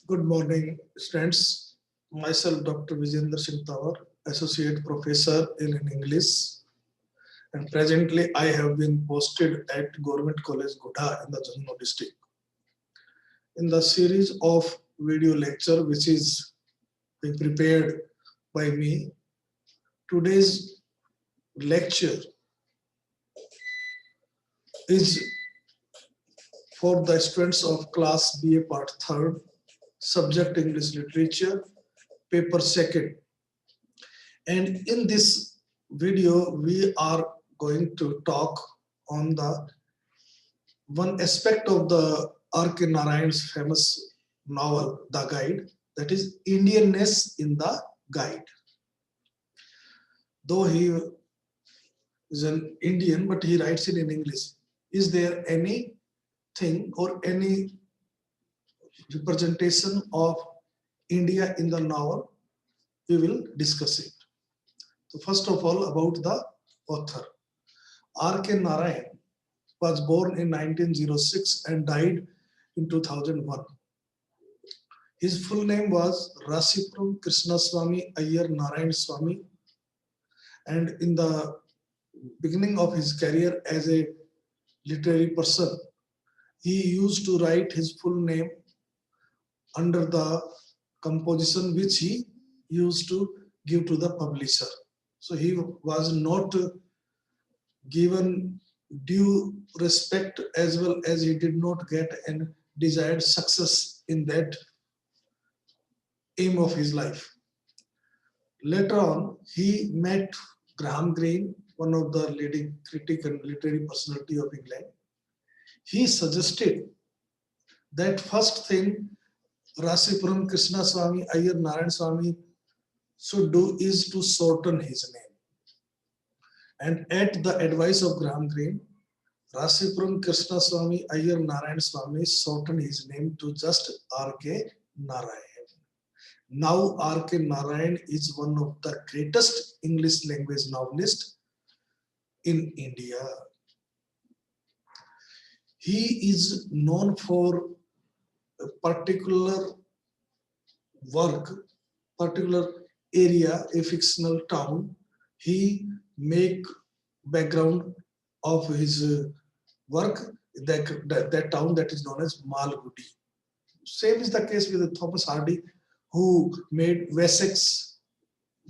Good morning, students. Myself, Dr. Vijender Singh Tawar, Associate Professor in English, and presently I have been posted at Government College Godha in the Jammu district. In the series of video lecture which is being prepared by me, today's lecture is for the students of class BA part 3rd, subject English literature, paper 2nd. And in this video, we are going to talk on the one aspect of the R.K. Narayan's famous novel, The Guide, that is Indianness in the Guide. Though he is an Indian, but he writes it in English. Is there anything or any representation of India in the novel? We will discuss it. So first of all, about the author. R.K. Narayan was born in 1906 and died in 2001. His full name was Rasipuram Krishnaswamy Iyer Narayan Swamy, and in the beginning of his career as a literary person, he used to write his full name under the composition which he used to give to the publisher. So he was not given due respect, as well as he did not get an desired success in that aim of his life. Later on, he met Graham Greene, one of the leading critic and literary personality of England. He suggested that first thing Rasipuram Krishnaswamy Iyer Narayan Swamy should do is to shorten his name. And at the advice of Graham Greene, Rasipuram Krishnaswamy Iyer Narayan Swamy shortened his name to just R.K. Narayan. Now R.K. Narayan is one of the greatest English language novelists in India. He is known for a particular work, particular area, a fictional town. He make background of his work, that town that is known as Malgudi. Same is the case with Thomas Hardy, who made Wessex.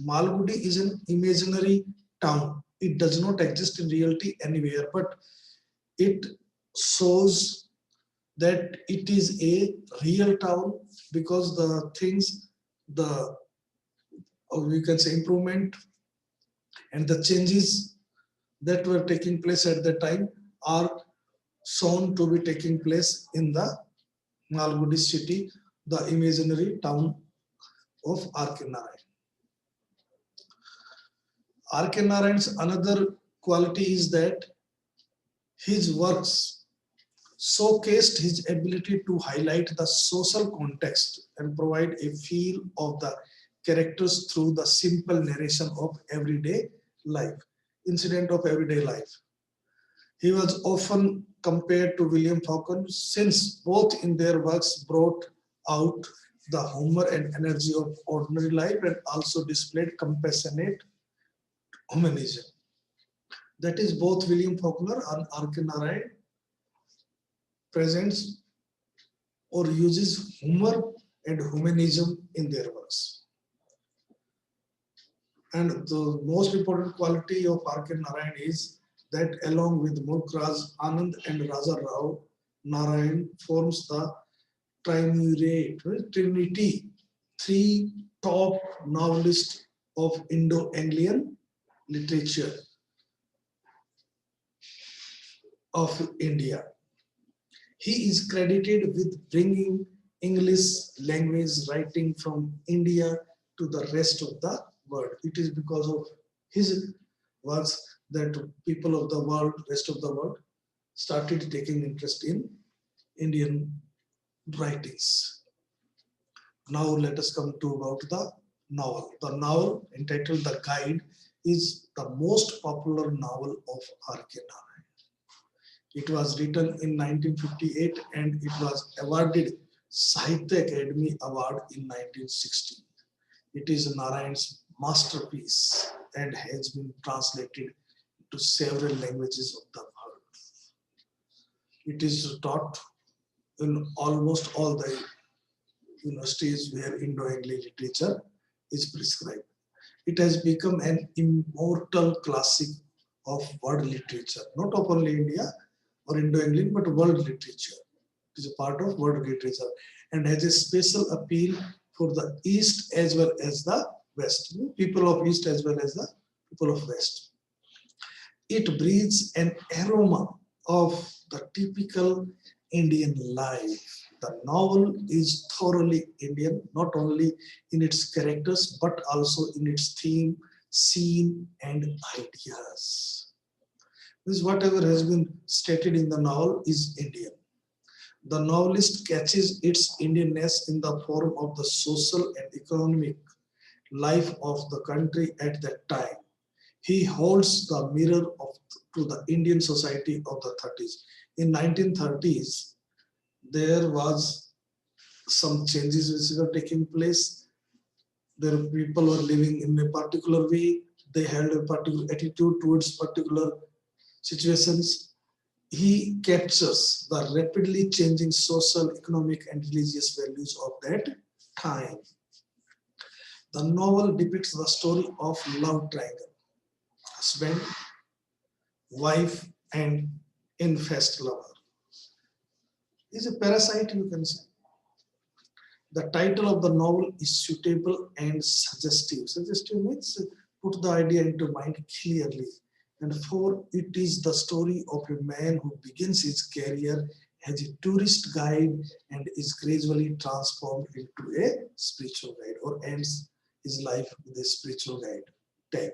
Malgudi is an imaginary town. It does not exist in reality anywhere, but it shows that it is a real town because the things, we can say improvement and the changes that were taking place at that time are shown to be taking place in the Malgudi city, the imaginary town of R.K. Narayan. R.K. Narayan's another quality is that his works showcased his ability to highlight the social context and provide a feel of the characters through the simple narration of everyday life, incident of everyday life. He was often compared to William Faulkner, since both in their works brought out the humor and energy of ordinary life and also displayed compassionate humanism. That is, both William Faulkner and R.K. Narayan presents or uses humor and humanism in their works. And the most important quality of R.K. Narayan is that along with Mulkraj Anand and Raja Rao, Narayan forms the triumvirate, trinity, three top novelists of Indo-Anglian literature of India. He is credited with bringing English language writing from India to the rest of the world. It is because of his works that people of the world, rest of the world, started taking interest in Indian writings. Now let us come to about the novel. The novel entitled The Guide is the most popular novel of R.K. Narayan. It was written in 1958 and it was awarded Sahitya Academy Award in 1960. It is Narayan's masterpiece and has been translated to several languages of the world. It is taught in almost all the universities where Indo-English literature is prescribed. It has become an immortal classic of world literature, not of only India or Indo-English, but world literature. It is a part of world literature and has a special appeal for the East as well as the West, people of East as well as the people of West. It breathes an aroma of the typical Indian life. The novel is thoroughly Indian, not only in its characters, but also in its theme, scene, and ideas. This whatever has been stated in the novel is Indian. The novelist catches its Indianness in the form of the social and economic life of the country at that time. He holds the mirror to the Indian society of the 30s. In 1930s, there was some changes which were taking place. There people were living in a particular way. They had a particular attitude towards particular situations. He captures the rapidly changing social, economic, and religious values of that time. The novel depicts the story of love triangle, husband, wife, and infest lover. Is a parasite, you can say. The title of the novel is suitable and suggestive. Suggestive means put the idea into mind clearly. And four, it is the story of a man who begins his career as a tourist guide and is gradually transformed into a spiritual guide or ends his life with a spiritual guide tag.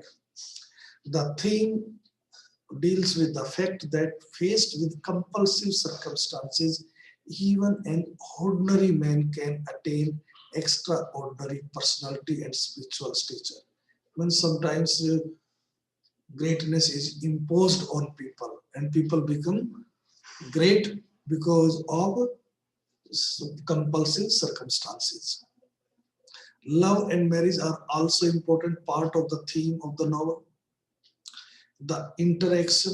The theme deals with the fact that faced with compulsive circumstances, even an ordinary man can attain extraordinary personality and spiritual stature. When sometimes greatness is imposed on people and people become great because of compulsive circumstances. Love and marriage are also important part of the theme of the novel. The interaction,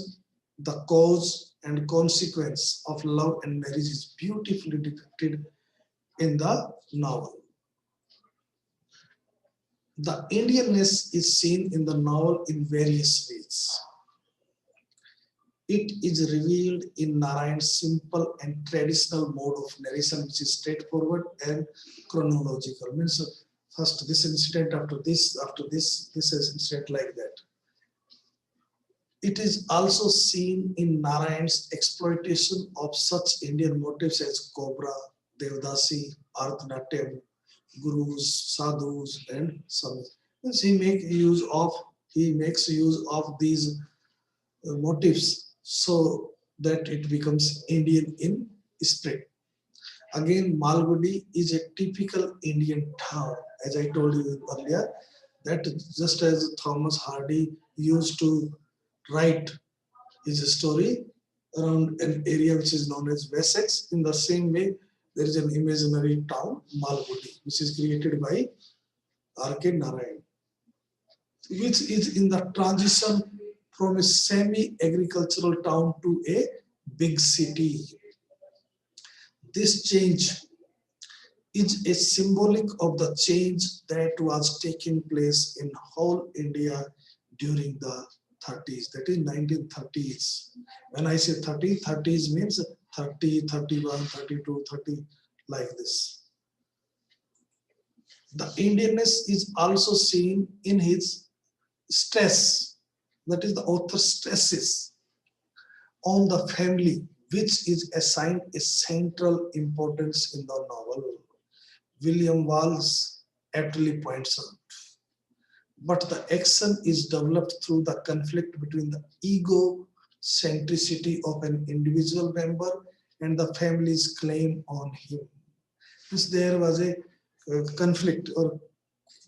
the cause and consequence of love and marriage is beautifully depicted in the novel. The Indianness is seen in the novel in various ways. It is revealed in Narayan's simple and traditional mode of narration, which is straightforward and chronological. Means first this incident, after this is incident like that. It is also seen in Narayan's exploitation of such Indian motifs as Cobra, Devdasi, Bharatanatyam, Gurus, Sadhus, and Samis. Means he makes use of these motifs so that it becomes Indian in spirit. Again, Malgudi is a typical Indian town, as I told you earlier, that just as Thomas Hardy used to write his story around an area which is known as Wessex, in the same way, there is an imaginary town, Malgudi, which is created by R.K. Narayan, which is in the transition from a semi-agricultural town to a big city. This change is a symbolic of the change that was taking place in whole India during the 30s, that is 1930s. When I say 30s means 30, 31, 32, 30, like this. The Indianness is also seen in his stress, that is the author stresses on the family, which is assigned a central importance in the novel. William Wallace aptly points out. But the action is developed through the conflict between the ego-centricity of an individual member and the family's claim on him. Because there was a conflict or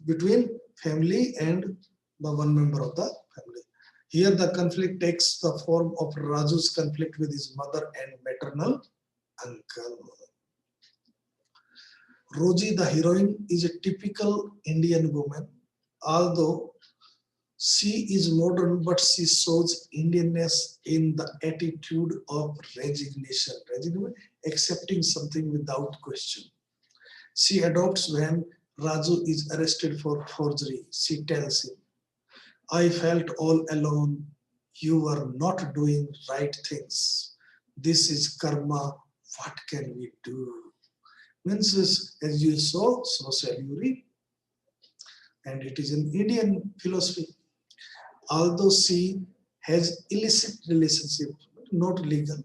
between family and the one member of the family. Here the conflict takes the form of Raju's conflict with his mother and maternal uncle. Roji, the heroine, is a typical Indian woman, although she is modern, but she shows Indianness in the attitude of resignation, accepting something without question. She adopts when Raju is arrested for forgery. She tells him, I felt all alone. You were not doing right things. This is karma. What can we do? Means, as you saw, so shall you reap. And it is an Indian philosophy. Although she has illicit relationship, not legal,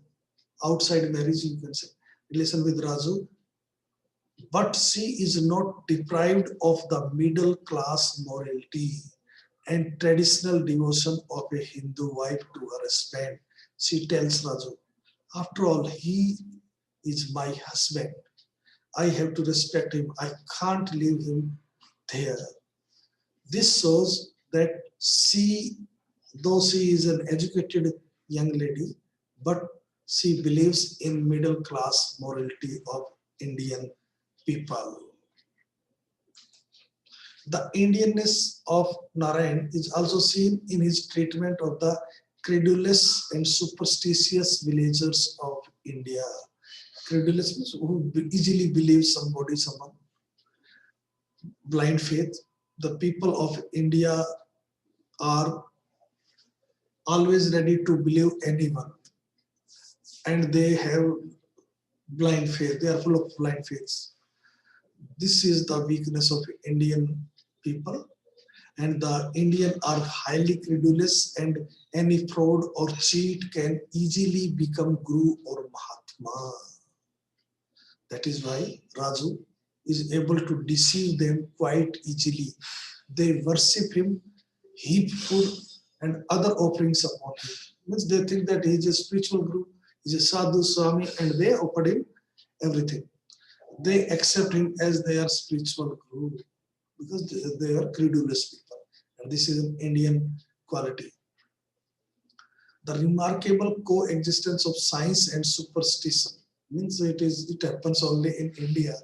outside marriage, you can say, relation with Raju, but she is not deprived of the middle class morality and traditional devotion of a Hindu wife to her husband. She tells Raju, after all, he is my husband. I have to respect him. I can't leave him there. This shows that she, though she is an educated young lady, but she believes in middle class morality of Indian people. The Indianness of Narayan is also seen in his treatment of the credulous and superstitious villagers of India. Credulous means who easily believe somebody, someone. Blind faith. The people of India are always ready to believe anyone, and they have blind faith. They are full of blind faiths. This is the weakness of Indian people, and the Indian are highly credulous, and any fraud or cheat can easily become Guru or Mahatma. That is why Raju is able to deceive them quite easily. They worship him, heap food and other offerings upon him. Means they think that he is a spiritual guru, he is a sadhu swami, and they offered him everything. They accept him as their spiritual guru because they are credulous people. And this is an Indian quality. The remarkable coexistence of science and superstition means it happens only in India.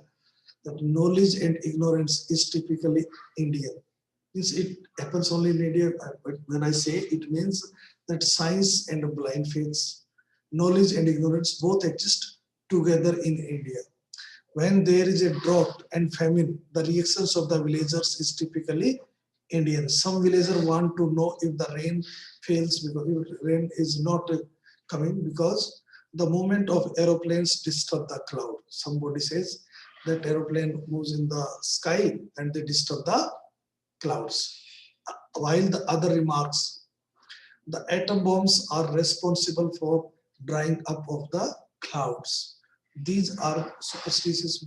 That knowledge and ignorance is typically Indian. Means it happens only in India, but when I say it means that science and blind faiths, knowledge and ignorance both exist together in India. When there is a drought and famine, the reactions of the villagers is typically Indian. Some villagers want to know if the rain fails because if rain is not coming because the movement of aeroplanes disturb the cloud. Somebody says that aeroplane moves in the sky and they disturb the clouds. While the other remarks, the atom bombs are responsible for drying up of the clouds. These are superstitious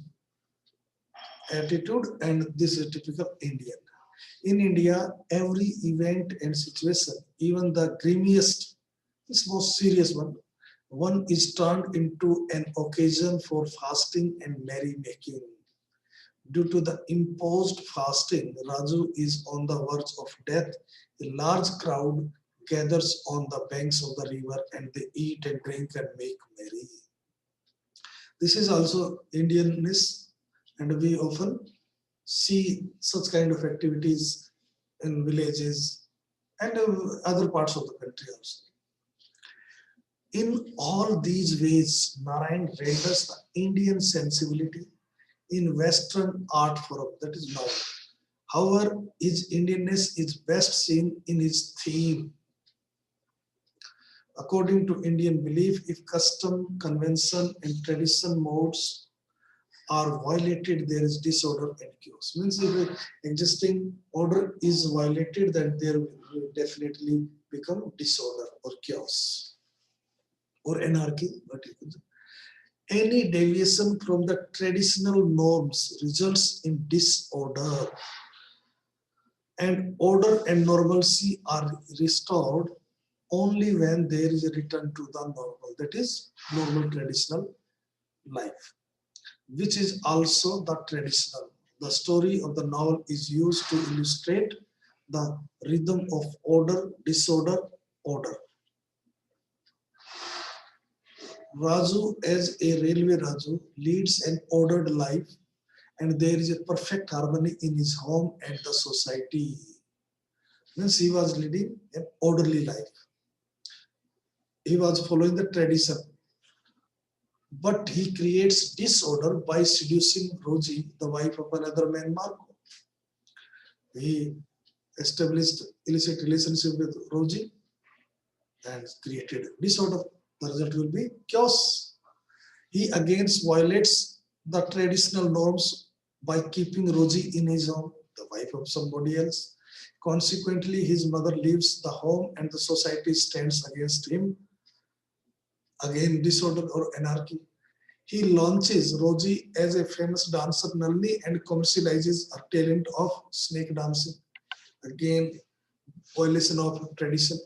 attitude, and this is typical Indian. In India, every event and situation, even the grimiest, this most serious one is turned into an occasion for fasting and merrymaking. Due to the imposed fasting, Raju is on the verge of death. A large crowd gathers on the banks of the river and they eat and drink and make merry. This is also Indianness, and we often see such kind of activities in villages and other parts of the country also. In all these ways, Narayan renders the Indian sensibility in Western art form, that is novel. However, his Indianness is best seen in his theme. According to Indian belief, if custom, convention, and tradition modes are violated, there is disorder and chaos. Means if the existing order is violated, then there will definitely become disorder or chaos or anarchy. Any deviation from the traditional norms results in disorder, and order and normalcy are restored only when there is a return to the normal, that is normal traditional life, which is also the traditional. The story of the novel is used to illustrate the rhythm of order, disorder, order. Raju, as a railway Raju, leads an ordered life and there is a perfect harmony in his home and the society. Means he was leading an orderly life. He was following the tradition, but he creates disorder by seducing Rosie, the wife of another man, Marco. He established illicit relationship with Rosie and created disorder. The result will be chaos. He again violates the traditional norms by keeping Rosie in his home, the wife of somebody else. Consequently, his mother leaves the home and the society stands against him. Again, disorder or anarchy. He launches Rosie as a famous dancer Nalini and commercializes her talent of snake dancing. Again, violation of tradition.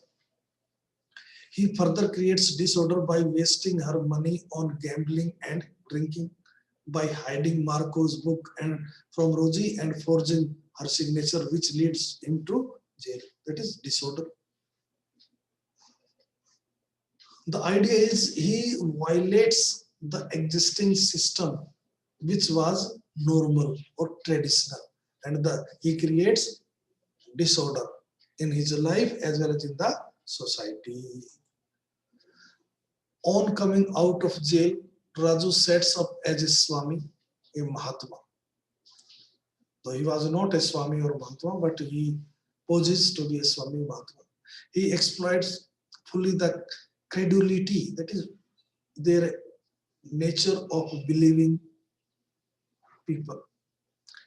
He further creates disorder by wasting her money on gambling and drinking, by hiding Marco's book and from Rosie and forging her signature, which leads him to jail. That is disorder. The idea is he violates the existing system, which was normal or traditional, and he creates disorder in his life as well as in the society. On coming out of jail, Raju sets up as a Swami, a Mahatma. Though he was not a Swami or Mahatma, but he poses to be a Swami Mahatma. He exploits fully the credulity, that is their nature of believing people,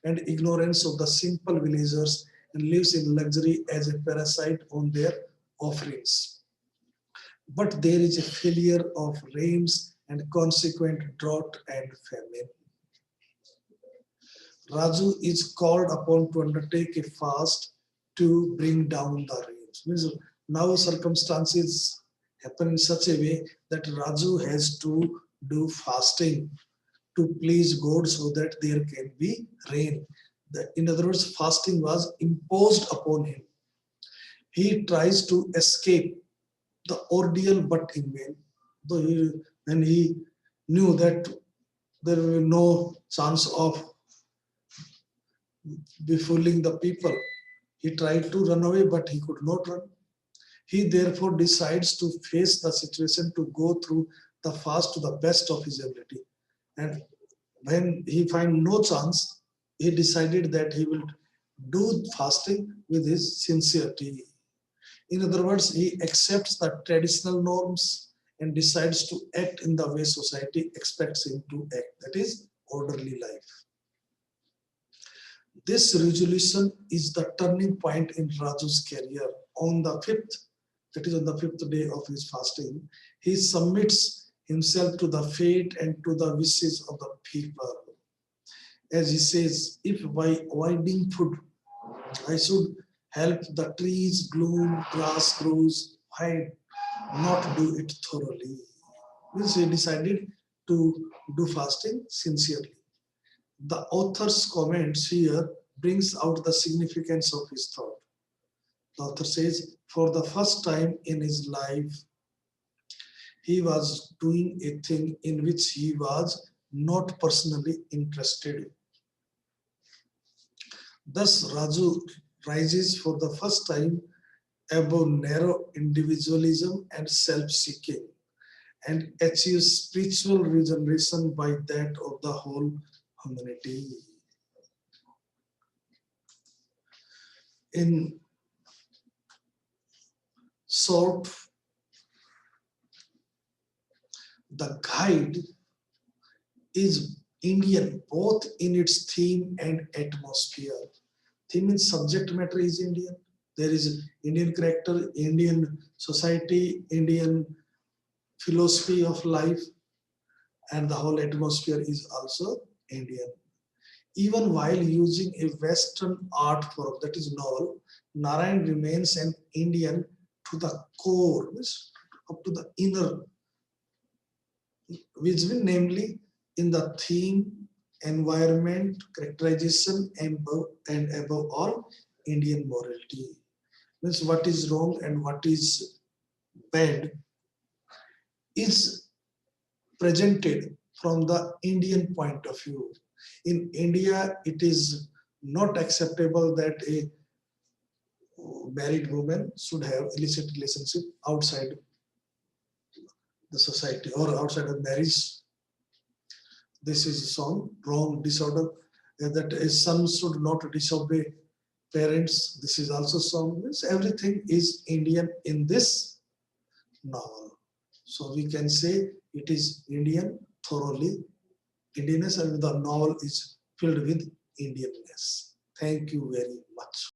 and ignorance of the simple villagers, and lives in luxury as a parasite on their offerings. But there is a failure of rains and consequent drought and famine. Raju is called upon to undertake a fast to bring down the rains. Means now circumstances happen in such a way that Raju has to do fasting to please God so that there can be rain. In other words, fasting was imposed upon him. He tries to escape the ordeal, but in vain. When he knew that there will be no chance of befooling the people, he tried to run away, but he could not run. He therefore decides to face the situation, to go through the fast to the best of his ability. And when he find no chance, he decided that he will do fasting with his sincerity. In other words, he accepts the traditional norms and decides to act in the way society expects him to act, that is orderly life. This resolution is the turning point in Raju's career. On the fifth, that is on the fifth day of his fasting, he submits himself to the fate and to the wishes of the people. As he says, if by avoiding food I should help the trees bloom, grass grows, why not do it thoroughly? Means he decided to do fasting sincerely. The author's comments here brings out the significance of his thought. The author says, for the first time in his life, he was doing a thing in which he was not personally interested. Thus, Raju rises for the first time above narrow individualism and self-seeking and achieves spiritual regeneration by that of the whole humanity. In short, the guide is Indian both in its theme and atmosphere. Theme in subject matter is Indian. There is Indian character, Indian society, Indian philosophy of life, and the whole atmosphere is also Indian. Even while using a Western art form, that is novel, Narayan remains an Indian to the core, up to the inner, which means namely in the theme, environment, characterization, and above all, Indian morality. Means what is wrong and what is bad is presented from the Indian point of view. In India, it is not acceptable that a married woman should have illicit relationship outside the society or outside of marriage. This is some wrong disorder that a son should not disobey parents. This is also some. Everything is Indian in this novel. So we can say it is Indian thoroughly. Indianness, and the novel is filled with Indianness. Thank you very much.